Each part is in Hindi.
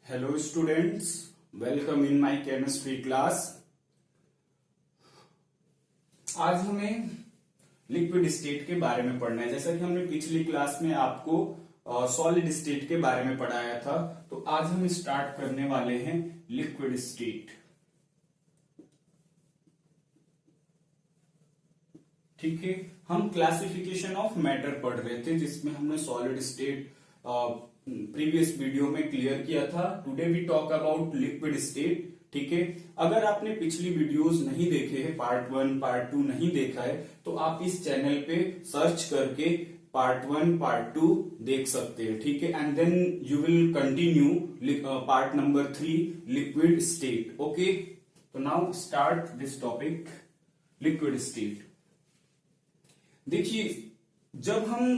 Hello students, welcome in my chemistry class. आज हमें लिक्विड स्टेट के बारे में पढ़ना है। जैसा कि हमने पिछली क्लास में आपको सॉलिड स्टेट के बारे में पढ़ाया था, तो आज हम स्टार्ट करने वाले हैं लिक्विड स्टेट। ठीक है, हम क्लासिफिकेशन ऑफ मैटर पढ़ रहे थे जिसमें हमने सॉलिड स्टेट प्रीवियस वीडियो में क्लियर किया था। Today we talk about liquid state. ठीक है, अगर आपने पिछली वीडियोस नहीं देखे हैं, पार्ट 1 पार्ट 2 नहीं देखा है, तो आप इस चैनल पे सर्च करके पार्ट 1 पार्ट 2 देख सकते हैं। ठीक है, and then you will continue part number 3 liquid state. Okay, तो now start this topic liquid state. देखिए, जब हम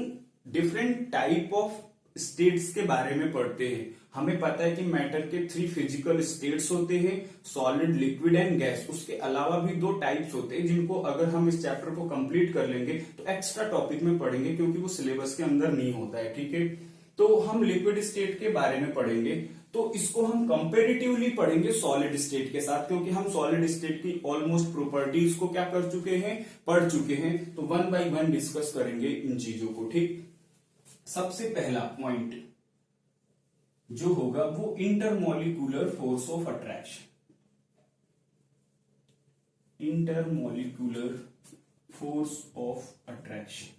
डिफरेंट टाइप ऑफ स्टेट्स के बारे में पढ़ते हैं, हमें पता है कि मैटर के 3 फिजिकल स्टेट्स होते हैं, सॉलिड, लिक्विड एंड गैस। उसके अलावा भी 2 टाइप्स होते हैं जिनको अगर हम इस चैप्टर को कंप्लीट कर लेंगे तो एक्स्ट्रा टॉपिक में पढ़ेंगे, क्योंकि वो सिलेबस के अंदर नहीं होता है। ठीक है, तो हम लिक्विड स्टेट के बारे में पढ़ेंगे, तो इसको हम कंपेरेटिवली पढ़ेंगे सॉलिड स्टेट के साथ, क्योंकि हम सॉलिड स्टेट की ऑलमोस्ट प्रॉपर्टीज को क्या कर चुके हैं, पढ़ चुके हैं। तो 1 बाय 1 डिस्कस करेंगे इन चीजों को। ठीक, सबसे पहला पॉइंट जो होगा वो intermolecular force of attraction. Intermolecular force of attraction.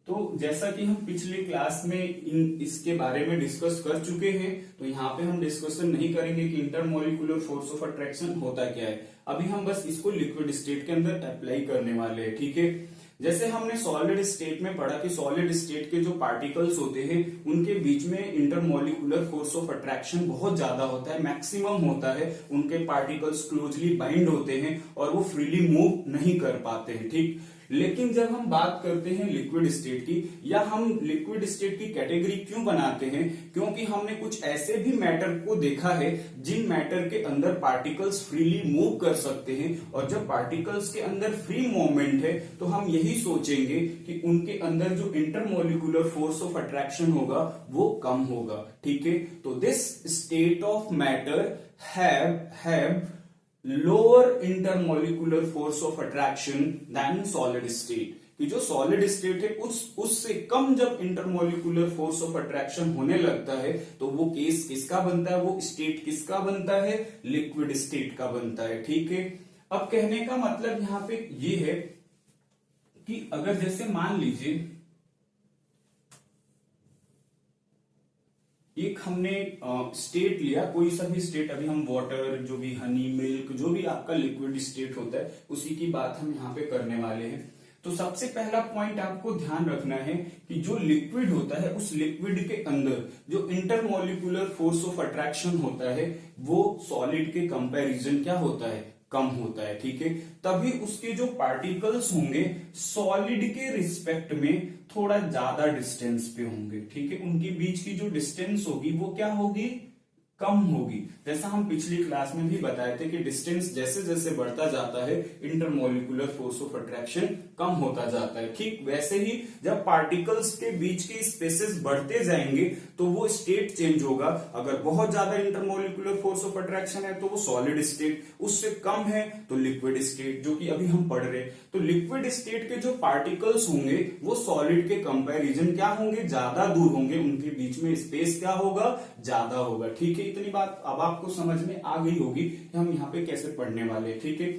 तो जैसा कि हम पिछली क्लास में इसके बारे में डिस्कस कर चुके हैं, तो यहां पे हम डिस्कशन नहीं करेंगे कि इंटरमोलिक्यूलर फोर्स ऑफ अट्रैक्शन होता क्या है। अभी हम बस इसको लिक्विड स्टेट के अंदर अप्लाई करने वाले हैं। ठीक है, जैसे हमने सॉलिड स्टेट में पढ़ा कि सॉलिड स्टेट के जो पार्टिकल्स होते हैं उनके बीच में इंटरमोलिक्यूलर फोर्स ऑफ अट्रैक्शन बहुत ज्यादा होता है, मैक्सिमम होता है। उनके पार्टिकल्स क्लोजली बाइंड होते हैं और वो फ्रीली मूव नहीं कर पाते हैं। ठीक, लेकिन जब हम बात करते हैं लिक्विड स्टेट की, या हम लिक्विड स्टेट की कैटेगरी क्यों बनाते हैं, क्योंकि हमने कुछ ऐसे भी मैटर को देखा है जिन मैटर के अंदर पार्टिकल्स फ्रीली मूव कर सकते हैं, और जब पार्टिकल्स के अंदर फ्री मूवमेंट है तो हम यही सोचेंगे कि उनके अंदर जो इंटरमोलिक्यूलर फोर्स ऑफ अट्रैक्शन होगा वो कम होगा। ठीक है, तो this state of matter have lower intermolecular force of attraction than solid state. कि जो सॉलिड स्टेट है उससे कम जब इंटरमोलिक्यूलर फोर्स ऑफ अट्रैक्शन होने लगता है तो वो केस किसका बनता है, वो स्टेट किसका बनता है, लिक्विड स्टेट का बनता है। ठीक है, अब कहने का मतलब यहां पे ये है कि अगर जैसे मान लीजिए एक हमने स्टेट लिया, कोई सा भी स्टेट, अभी हम वाटर, जो भी हनी, मिल्क, जो भी आपका लिक्विड स्टेट होता है उसी की बात हम यहाँ पे करने वाले हैं। तो सबसे पहला पॉइंट आपको ध्यान रखना है कि जो लिक्विड होता है उस लिक्विड के अंदर जो इंटरमोलिक्यूलर फोर्स ऑफ अट्रैक्शन होता है वो सॉलिड के कंपैरिजन क्या होता है, कम होता है। ठीक है, तभी उसके जो पार्टिकल्स होंगे सॉलिड के रिस्पेक्ट में थोड़ा ज्यादा डिस्टेंस पे होंगे। ठीक है, उनके बीच की जो डिस्टेंस होगी वो क्या होगी, कम होगी। जैसा हम पिछली क्लास में भी बताए थे कि डिस्टेंस जैसे जैसे बढ़ता जाता है इंटरमोलिक्यूलर फोर्स ऑफ अट्रैक्शन कम होता जाता है। ठीक वैसे ही जब पार्टिकल्स के बीच के स्पेसेस बढ़ते जाएंगे तो वो स्टेट चेंज होगा। अगर बहुत ज्यादा इंटरमोलिक्यूलर फोर्स ऑफ अट्रैक्शन है तो वो सॉलिड स्टेट, उससे कम है तो लिक्विड स्टेट, जो कि अभी हम पढ़ रहे हैं। तो लिक्विड स्टेट के जो पार्टिकल्स होंगे वो सॉलिड के कंपैरिजन क्या होंगे, ज्यादा दूर होंगे, उनके बीच में स्पेस क्या होगा, ज्यादा होगा। ठीक है, इतनी बात अब आपको समझ में आ गई होगी कि हम यहाँ पे कैसे पढ़ने वाले हैं। ठीक है,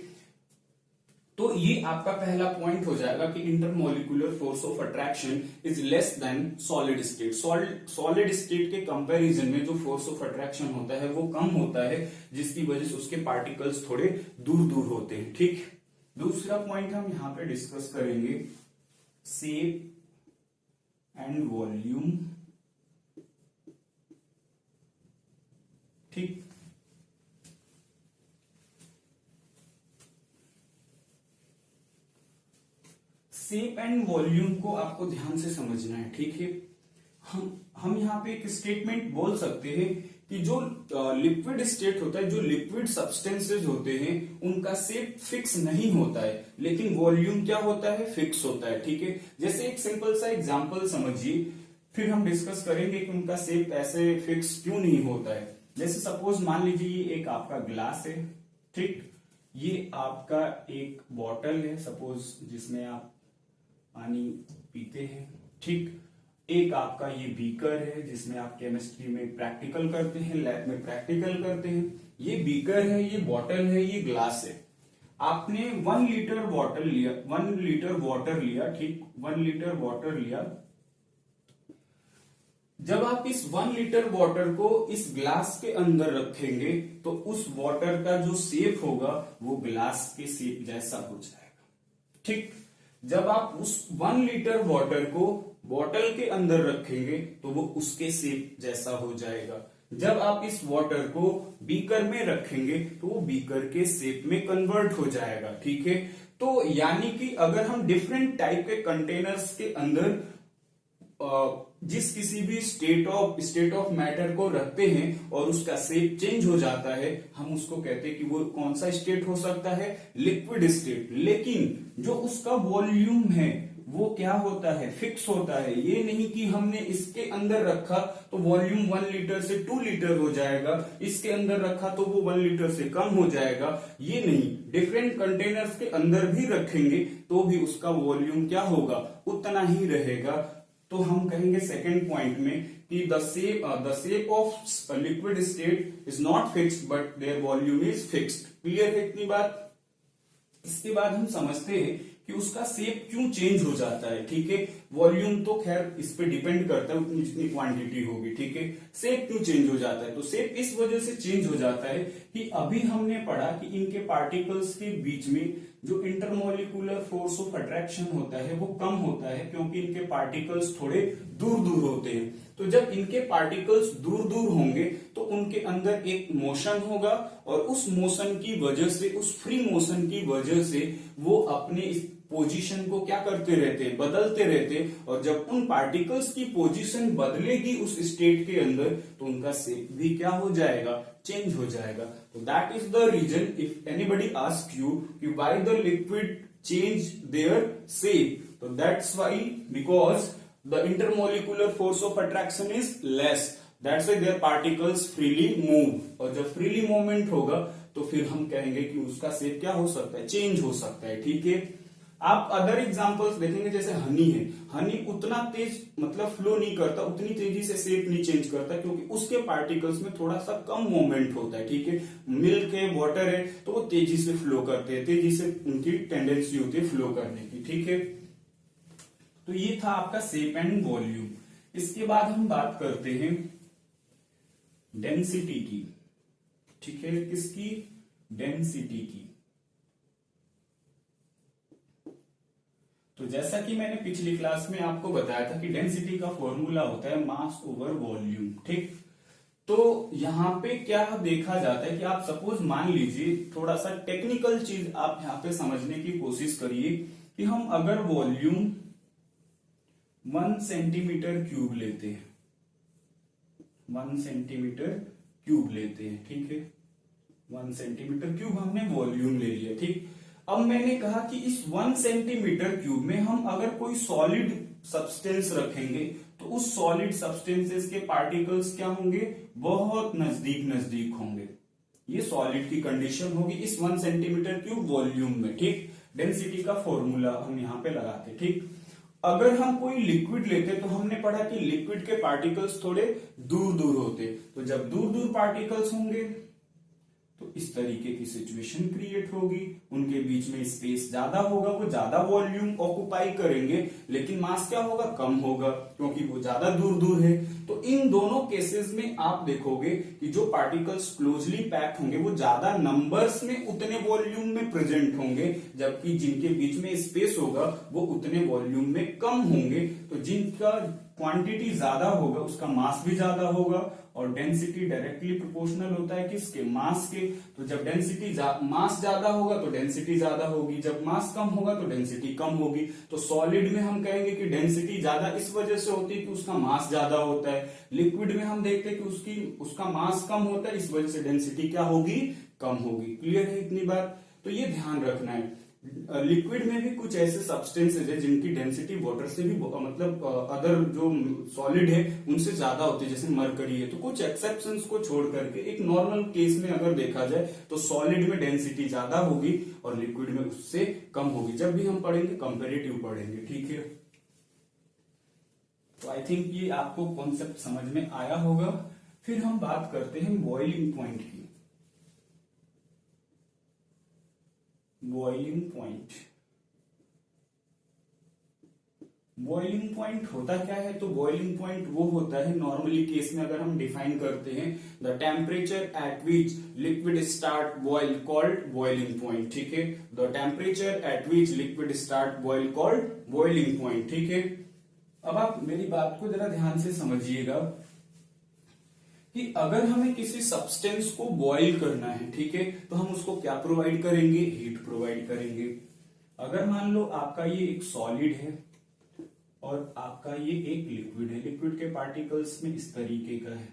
तो ये आपका पहला पॉइंट हो जाएगा कि intermolecular force of attraction is less than solid state. Solid state के कंपैरिजन में जो फोर्स ऑफ अट्रैक्शन होता है वो कम होता है, जिसकी वजह से उसके पार्टिकल्स थोड़े दूर दूर होते हैं। ठीक, दूसरा पॉइंट हम यहां पे डिस्कस करेंगे शेप एंड वॉल्यूम। ठीक, शेप एंड वॉल्यूम को आपको ध्यान से समझना है। ठीक है, हम यहाँ पे एक स्टेटमेंट बोल सकते हैं कि जो लिक्विड स्टेट होता है, जो लिक्विड सब्सटेंसेज होते हैं उनका शेप फिक्स नहीं होता है, लेकिन वॉल्यूम क्या होता है, फिक्स होता है। ठीक है, जैसे एक सिंपल सा एग्जांपल समझिए फिर हम डिस्कस करेंगे कि उनका शेप ऐसे फिक्स क्यों नहीं होता है। जैसे सपोज मान लीजिए ये एक आपका ग्लास है, ठीक, ये आपका एक बॉटल है सपोज जिसमें आप पानी पीते हैं, ठीक, एक आपका ये बीकर है जिसमें आप केमिस्ट्री में प्रैक्टिकल करते हैं, लैब में प्रैक्टिकल करते हैं। ये बीकर है, ये बॉटल है, ये ग्लास है। आपने 1 लीटर बॉटल लिया, 1 लीटर वाटर लिया, ठीक, 1 लीटर वाटर लिया। जब आप इस 1 लीटर वाटर को इस ग्लास के अंदर रखेंगे तो उस वाटर का जो शेप होगा वो ग्लास के शेप जैसा हो जाएगा, ठीक। जब आप उस 1 लीटर वाटर को बॉटल के अंदर रखेंगे तो वो उसके शेप जैसा हो जाएगा। जब आप इस वाटर को बीकर में रखेंगे तो वो बीकर के शेप में कन्वर्ट हो जाएगा, ठीक है। तो यानी कि अगर हम डिफरेंट टाइप के कंटेनर्स के अंदर जिस किसी भी स्टेट ऑफ मैटर को रखते हैं और उसका शेप चेंज हो जाता है, हम उसको कहते हैं कि वो कौन सा स्टेट हो सकता है, लिक्विड स्टेट। लेकिन जो उसका वॉल्यूम है वो क्या होता है, फिक्स होता है। ये नहीं कि हमने इसके अंदर रखा तो वॉल्यूम 1 लीटर से 2 लीटर हो जाएगा, इसके अंदर रखा तो वो 1 लीटर से कम हो जाएगा, ये नहीं। डिफरेंट कंटेनर्स के अंदर भी रखेंगे तो भी उसका वॉल्यूम क्या होगा, उतना ही रहेगा। तो हम कहेंगे सेकेंड पॉइंट में कि the shape of liquid state is not fixed but there volume is fixed. Clear है इतनी बात। इसके बाद हम समझते हैं कि उसका शेप क्यों चेंज हो जाता है, ठीक है। वॉल्यूम तो खैर इस पे डिपेंड करता है, उतनी जितनी क्वांटिटी होगी, ठीक है। शेप क्यों चेंज हो जाता है, तो शेप इस वजह से चेंज हो जाता है कि अभी हमने पढ़ा कि इनके पार्टिकल्स के बीच में जो इंटरमोलिकुलर फोर्स ऑफ अट्रैक्शन होता है वो कम होता है, क्योंकि इनके पार्टिकल्स थोड़े दूर दूर होते हैं। तो जब इनके पार्टिकल्स दूर दूर होंगे तो उनके अंदर एक मोशन होगा और उस मोशन की वजह से, उस फ्री मोशन की वजह से वो अपने इस पोजीशन को क्या करते रहते हैं, बदलते रहते हैं। और जब उन पार्टिकल्स की पोजीशन बदलेगी उस स्टेट के अंदर तो उनका शेप भी क्या हो जाएगा, चेंज हो जाएगा। तो that is the reason if anybody ask you कि why the liquid change their shape, तो that's why because the intermolecular force of attraction is less, that's why their particles freely move। और जब freely movement होगा तो फिर हम कहेंगे कि उसका शेप क्या हो सकता है, चेंज हो सकता है, ठीक है। आप अदर एग्जांपल्स देखेंगे, जैसे हनी है, हनी उतना तेज मतलब फ्लो नहीं करता, उतनी तेजी से शेप नहीं चेंज करता, क्योंकि उसके पार्टिकल्स में थोड़ा सा कम मूवमेंट होता है, ठीक है। मिल्क है, वाटर है, तो वो तेजी से फ्लो करते हैं, तेजी से उनकी टेंडेंसी होती है फ्लो करने की, ठीक है। तो ये था आपका शेप एंड वॉल्यूम। इसके बाद हम बात करते हैं डेंसिटी की, ठीक है, किसकी, डेंसिटी की। तो जैसा कि मैंने पिछली क्लास में आपको बताया था कि डेंसिटी का फॉर्मूला होता है मास ओवर वॉल्यूम, ठीक। तो यहां पे क्या देखा जाता है कि आप सपोज मान लीजिए, थोड़ा सा टेक्निकल चीज आप यहां पे समझने की कोशिश करिए कि हम अगर वॉल्यूम 1 सेंटीमीटर क्यूब लेते हैं, 1 सेंटीमीटर क्यूब लेते हैं, ठीक है। 1 सेंटीमीटर क्यूब हमने वॉल्यूम ले लिया, ठीक। अब मैंने कहा कि इस 1 सेंटीमीटर क्यूब में हम अगर कोई सॉलिड सब्सटेंस रखेंगे तो उस सॉलिड सब्सटेंसेस के पार्टिकल्स क्या होंगे, बहुत नजदीक नजदीक होंगे। ये सॉलिड की कंडीशन होगी इस 1 सेंटीमीटर क्यूब वॉल्यूम में, ठीक। डेंसिटी का फॉर्मूला हम यहां पे लगाते, ठीक। अगर हम कोई लिक्विड लेते तो हमने पढ़ा कि लिक्विड के पार्टिकल्स थोड़े दूर दूर होते, तो जब दूर दूर पार्टिकल्स होंगे तो इस तरीके की सिचुएशन क्रिएट होगी, उनके बीच में स्पेस ज्यादा होगा, वो ज्यादा वॉल्यूम ऑक्युपाई करेंगे, लेकिन मास क्या होगा, कम होगा, क्योंकि वो ज्यादा दूर दूर है। तो इन दोनों केसेस में आप देखोगे कि जो पार्टिकल्स क्लोजली पैक्ड होंगे वो ज्यादा नंबर्स में उतने वॉल्यूम में प्रेजेंट होंगे, जबकि जिनके बीच में स्पेस होगा वो उतने वॉल्यूम में कम होंगे। तो जिनका क्वांटिटी ज्यादा होगा उसका मास भी ज्यादा होगा, और डेंसिटी डायरेक्टली प्रोपोर्शनल होता है किसके, मास के। तो जब डेंसिटी मास ज्यादा होगा तो डेंसिटी ज्यादा होगी, जब मास कम होगा तो डेंसिटी कम होगी। तो सॉलिड में हम कहेंगे कि डेंसिटी ज्यादा इस वजह से होती है कि उसका मास ज्यादा होता है। लिक्विड में हम देखते हैं कि उसका मास कम होता है, इस वजह से डेंसिटी क्या होगी, कम होगी। क्लियर है इतनी बात। तो ये ध्यान रखना है। लिक्विड में भी कुछ ऐसे सब्सटेंसेज है जिनकी डेंसिटी वाटर से भी मतलब अदर जो सॉलिड है उनसे ज्यादा होती है, जैसे मरकरी है। तो कुछ एक्सेप्शंस को छोड़ करके एक नॉर्मल केस में अगर देखा जाए तो सॉलिड में डेंसिटी ज्यादा होगी और लिक्विड में उससे कम होगी। जब भी हम पढ़ेंगे कंपेरेटिव पढ़ेंगे, ठीक है। तो आई थिंक ये आपको कॉन्सेप्ट समझ में आया होगा। फिर हम बात करते हैं बॉइलिंग पॉइंट की। बॉइलिंग पॉइंट, बॉइलिंग पॉइंट होता क्या है? तो बॉइलिंग पॉइंट वो होता है नॉर्मली केस में अगर हम डिफाइन करते हैं, the temperature at which liquid start boil called boiling point, ठीक है। The temperature at which liquid start boil called boiling point, ठीक है। अब आप मेरी बात को जरा ध्यान से समझिएगा कि अगर हमें किसी सब्सटेंस को बॉईल करना है, ठीक है, तो हम उसको क्या प्रोवाइड करेंगे? हीट प्रोवाइड करेंगे। अगर मान लो आपका ये एक सॉलिड है और आपका ये एक लिक्विड है, लिक्विड के पार्टिकल्स में इस तरीके का है,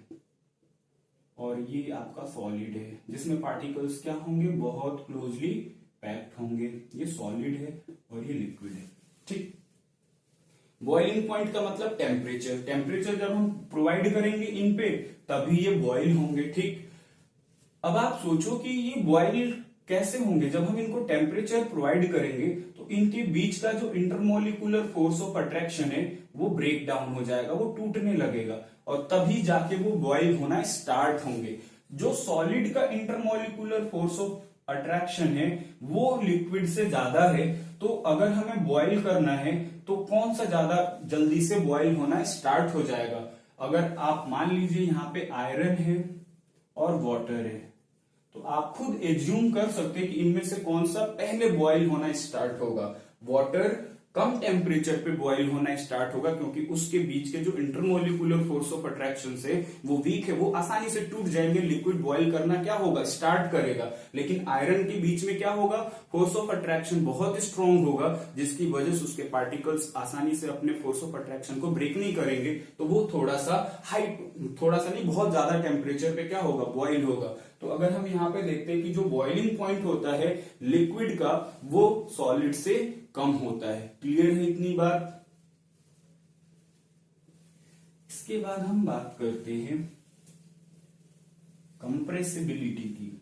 और ये आपका सॉलिड है जिसमें पार्टिकल्स क्या होंगे? बहुत क्लोजली पैक्ड होंगे। ये सॉलिड है और ये लिक्विड है, ठीक। बॉइलिंग पॉइंट का मतलब टेम्परेचर, टेम्परेचर जब हम प्रोवाइड करेंगे इन पे तभी ये बॉइल होंगे, ठीक। अब आप सोचो कि ये बॉइल कैसे होंगे? जब हम इनको टेम्परेचर प्रोवाइड करेंगे तो इनके बीच का जो इंटरमोलिकुलर फोर्स ऑफ अट्रैक्शन है वो ब्रेक डाउन हो जाएगा, वो टूटने लगेगा और तभी जाके वो बॉइल होना स्टार्ट होंगे। जो सॉलिड का इंटरमोलिकुलर फोर्स ऑफ अट्रैक्शन है वो लिक्विड से ज्यादा है, तो अगर हमें बॉइल करना है तो कौन सा ज्यादा जल्दी से बॉइल होना स्टार्ट हो जाएगा? अगर आप मान लीजिए यहाँ पे आयरन है और वाटर है, तो आप खुद एज्यूम कर सकते हैं कि इनमें से कौन सा पहले बॉइल होना स्टार्ट होगा। वाटर कम टेम्परेचर पे बॉइल होना स्टार्ट होगा क्योंकि उसके बीच के जो इंटरमोलिकुलर फोर्स ऑफ अट्रैक्शन है वो वीक है, वो आसानी से टूट जाएंगे। लिक्विड बॉइल करना क्या होगा? स्टार्ट करेगा। लेकिन आयरन के बीच में क्या होगा? फोर्स ऑफ अट्रैक्शन बहुत स्ट्रांग होगा जिसकी वजह से उसके पार्टिकल्स आसानी से अपने फोर्स ऑफ अट्रैक्शन को ब्रेक नहीं करेंगे, तो वो थोड़ा सा नहीं, बहुत ज्यादा टेम्परेचर पे क्या होगा? बॉइल होगा। तो अगर हम यहाँ पे देखते हैं कि जो बॉइलिंग पॉइंट होता है लिक्विड का वो सॉलिड से कम होता है। क्लियर है इतनी बात? इसके बाद हम बात करते हैं कंप्रेसिबिलिटी की।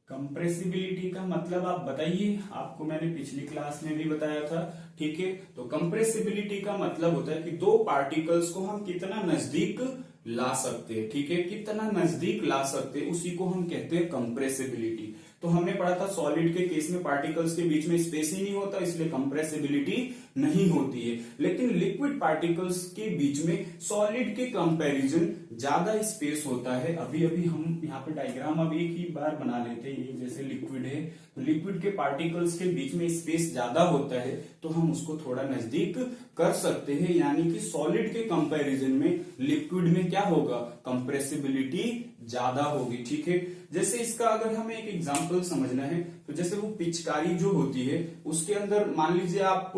कंप्रेसिबिलिटी का मतलब आप बताइए, आपको मैंने पिछली क्लास में भी बताया था, ठीक है। तो कंप्रेसिबिलिटी का मतलब होता है कि दो पार्टिकल्स को हम कितना नजदीक ला सकते हैं, ठीक है, कितना नजदीक ला सकते हैं उसी को हम कहते हैं कंप्रेसिबिलिटी। तो हमने पढ़ा था सॉलिड के केस में पार्टिकल्स के बीच में स्पेस ही नहीं होता, इसलिए कंप्रेसिबिलिटी नहीं होती है। लेकिन लिक्विड पार्टिकल्स के बीच में सॉलिड के कंपैरिजन ज्यादा स्पेस होता है। अभी अभी हम यहाँ पे डायग्राम अब एक ही बार बना लेते हैं। ये जैसे लिक्विड है तो लिक्विड के पार्टिकल्स के बीच में स्पेस ज्यादा होता है, तो हम उसको थोड़ा नजदीक कर सकते हैं, यानी कि सॉलिड के कंपैरिजन में लिक्विड में क्या होगा? कंप्रेसिबिलिटी ज्यादा होगी, ठीक है। जैसे इसका अगर हमें एक एग्जांपल समझना है तो जैसे वो पिचकारी जो होती है उसके अंदर मान लीजिए आप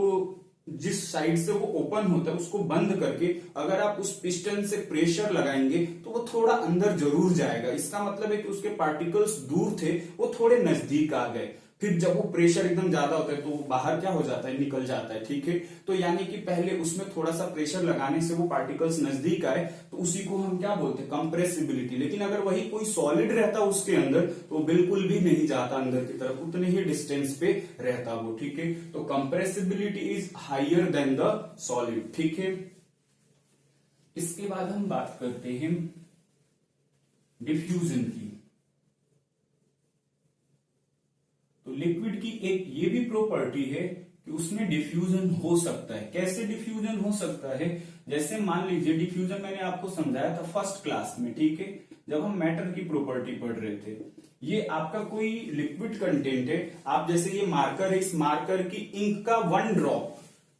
जिस साइड से वो ओपन होता है उसको बंद करके अगर आप उस पिस्टन से प्रेशर लगाएंगे तो वो थोड़ा अंदर जरूर जाएगा। इसका मतलब है कि उसके पार्टिकल्स दूर थे, वो थोड़े नजदीक आ गए। फिर जब वो प्रेशर एकदम ज्यादा होता है तो वो बाहर क्या हो जाता है? निकल जाता है, ठीक है। तो यानी कि पहले उसमें थोड़ा सा प्रेशर लगाने से वो पार्टिकल्स नजदीक आए, तो उसी को हम क्या बोलते हैं? कंप्रेसिबिलिटी। लेकिन अगर वही कोई सॉलिड रहता उसके अंदर तो बिल्कुल भी नहीं जाता अंदर की तरफ, उतने ही डिस्टेंस पे रहता वो, ठीक है। तो compressibility is higher than the solid, ठीक है। इसके बाद हम बात करते हैं डिफ्यूजन की। तो लिक्विड की एक ये भी प्रॉपर्टी है कि उसमें डिफ्यूजन हो सकता है। कैसे डिफ्यूजन हो सकता है? जैसे मान लीजिए डिफ्यूजन मैंने आपको समझाया था फर्स्ट क्लास में, ठीक है, जब हम मैटर की प्रॉपर्टी पढ़ रहे थे। ये आपका कोई लिक्विड कंटेंट है, आप जैसे ये मार्कर है, इस मार्कर की इंक का 1 ड्रॉप,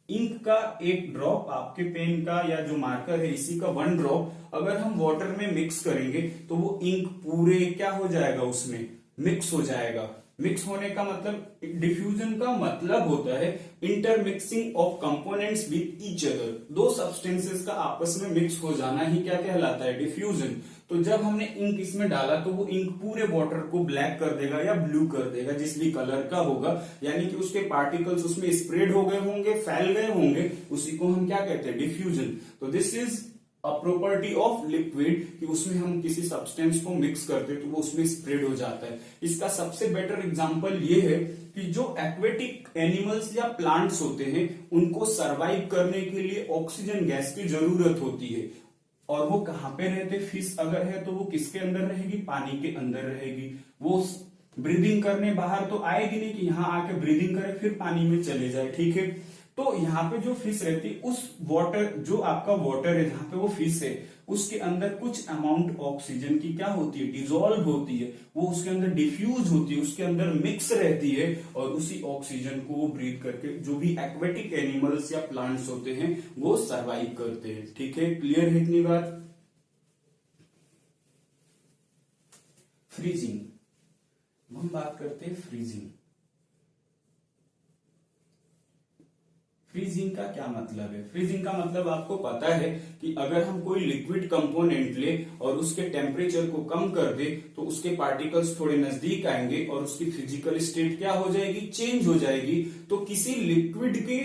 इंक का 1 ड्रॉप, आपके पेन का या जो मार्कर है इसी का 1 ड्रॉप अगर हम वाटर में मिक्स करेंगे तो वो इंक पूरे क्या हो जाएगा? उसमें मिक्स हो जाएगा। मिक्स होने का मतलब, डिफ्यूजन का मतलब होता है intermixing of components with each other. दो सब्सटेंसेस का आपस में मिक्स हो जाना ही क्या कहलाता है, डिफ्यूजन। तो जब हमने इंक इसमें डाला तो वो इंक पूरे वाटर को ब्लैक कर देगा या ब्लू कर देगा, जिस भी कलर का होगा, यानी कि उसके पार्टिकल्स उसमें स्प्रेड हो गए होंगे, फैल गए होंगे, उसी को हम क्या कहते हैं, डिफ्यूजन। तो this is a property of liquid कि उसमें हम किसी सब्सटेंस को मिक्स करते हैं तो वो उसमें स्प्रेड हो जाता है। इसका सबसे बेटर एग्जांपल ये है कि जो एक्वेटिक एनिमल्स या प्लांट्स होते हैं उनको सरवाइव करने के लिए ऑक्सीजन गैस की जरूरत होती है। और वो कहाँ पे रहते, फिश अगर है तो वो किसके अंदर रहेगी, पानी के अंदर रहेगी। वो ब्रीदिंग करने बाहर तो आएगी नहीं कि यहाँ आके ब्रीदिंग करे फिर पानी में चले जाए, ठीक है। तो यहाँ पे जो फिश रहती है, उस वाटर, जो आपका वाटर है जहां पे वो फिश है, उसके अंदर कुछ अमाउंट ऑक्सीजन की क्या होती है, डिजोल्व होती है, वो उसके अंदर डिफ्यूज होती है, उसके अंदर मिक्स रहती है, और उसी ऑक्सीजन को वो ब्रीथ करके जो भी एक्वेटिक एनिमल्स या प्लांट्स होते हैं वो सरवाइव करते हैं, ठीक है। क्लियर है इतनी बात। फ्रीजिंग, हम बात करते हैं फ्रीजिंग। फ्रीजिंग का क्या मतलब है, फ्रीजिंग का मतलब आपको पता है कि अगर हम कोई लिक्विड कंपोनेंट ले और उसके टेम्परेचर को कम कर दे तो उसके पार्टिकल्स थोड़े नजदीक आएंगे और उसकी फिजिकल स्टेट क्या हो जाएगी, चेंज हो जाएगी। तो किसी लिक्विड के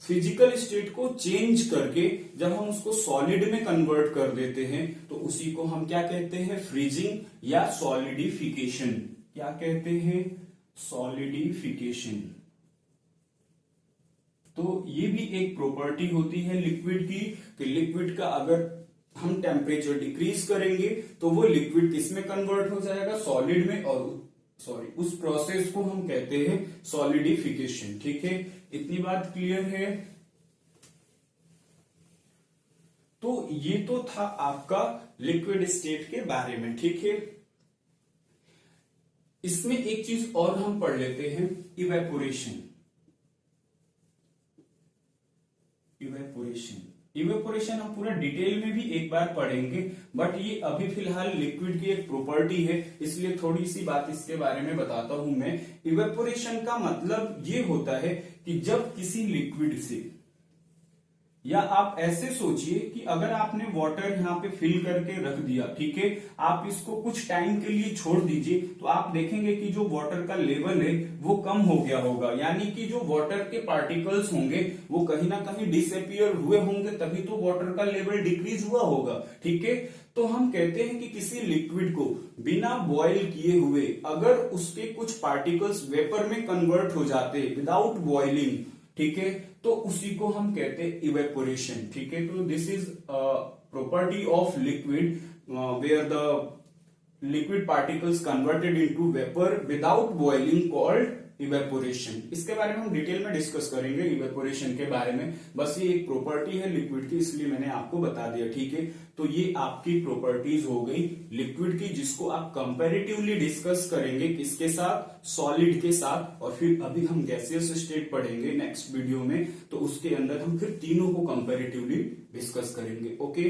फिजिकल स्टेट को चेंज करके जब हम उसको सॉलिड में कन्वर्ट कर देते हैं तो उसी को हम क्या कहते हैं, फ्रीजिंग या सॉलिडिफिकेशन। क्या कहते हैं, सॉलिडिफिकेशन। तो ये भी एक प्रॉपर्टी होती है लिक्विड की कि लिक्विड का अगर हम टेम्परेचर डिक्रीज करेंगे तो वो लिक्विड किस में कन्वर्ट हो जाएगा, सॉलिड में, और उस प्रोसेस को हम कहते हैं सॉलिडिफिकेशन, ठीक है। इतनी बात क्लियर है। तो ये तो था आपका लिक्विड स्टेट के बारे में, ठीक है। इसमें एक चीज और हम पढ़ लेते हैं, इवेपोरेशन। इवेपोरेशन हम पूरा डिटेल में भी एक बार पढ़ेंगे, बट ये अभी फिलहाल लिक्विड की एक प्रॉपर्टी है, इसलिए थोड़ी सी बात इसके बारे में बताता हूं मैं। इवेपोरेशन का मतलब ये होता है कि जब किसी लिक्विड से, या आप ऐसे सोचिए कि अगर आपने वाटर यहाँ पे फिल करके रख दिया, ठीक है, आप इसको कुछ टाइम के लिए छोड़ दीजिए तो आप देखेंगे कि जो वाटर का लेवल है वो कम हो गया होगा, यानी कि जो वाटर के पार्टिकल्स होंगे वो कहीं ना कहीं डिसअपियर हुए होंगे, तभी तो वाटर का लेवल डिक्रीज हुआ होगा, ठीक है। तो हम कहते हैं कि किसी लिक्विड को बिना बॉयल किए हुए अगर उसके कुछ पार्टिकल्स वेपर में कन्वर्ट हो जाते विदाउट बॉइलिंग, ठीक है, तो उसी को हम कहते हैं इवेपोरेशन, ठीक है। तो this is property of liquid where the liquid particles converted into vapour without boiling called evaporation. इसके बारे में हम डिटेल में डिस्कस करेंगे, इवेपोरेशन के बारे में। बस ये एक प्रॉपर्टी है लिक्विड की, इसलिए मैंने आपको बता दिया, ठीक है। तो ये आपकी प्रॉपर्टीज हो गई लिक्विड की, जिसको आप कंपैरेटिवली डिस्कस करेंगे किसके साथ, सॉलिड के साथ। और फिर अभी हम गैसियस स्टेट पढ़ेंगे नेक्स्ट वीडियो में, तो उसके अंदर हम फिर तीनों को कंपैरेटिवली डिस्कस करेंगे, ओके।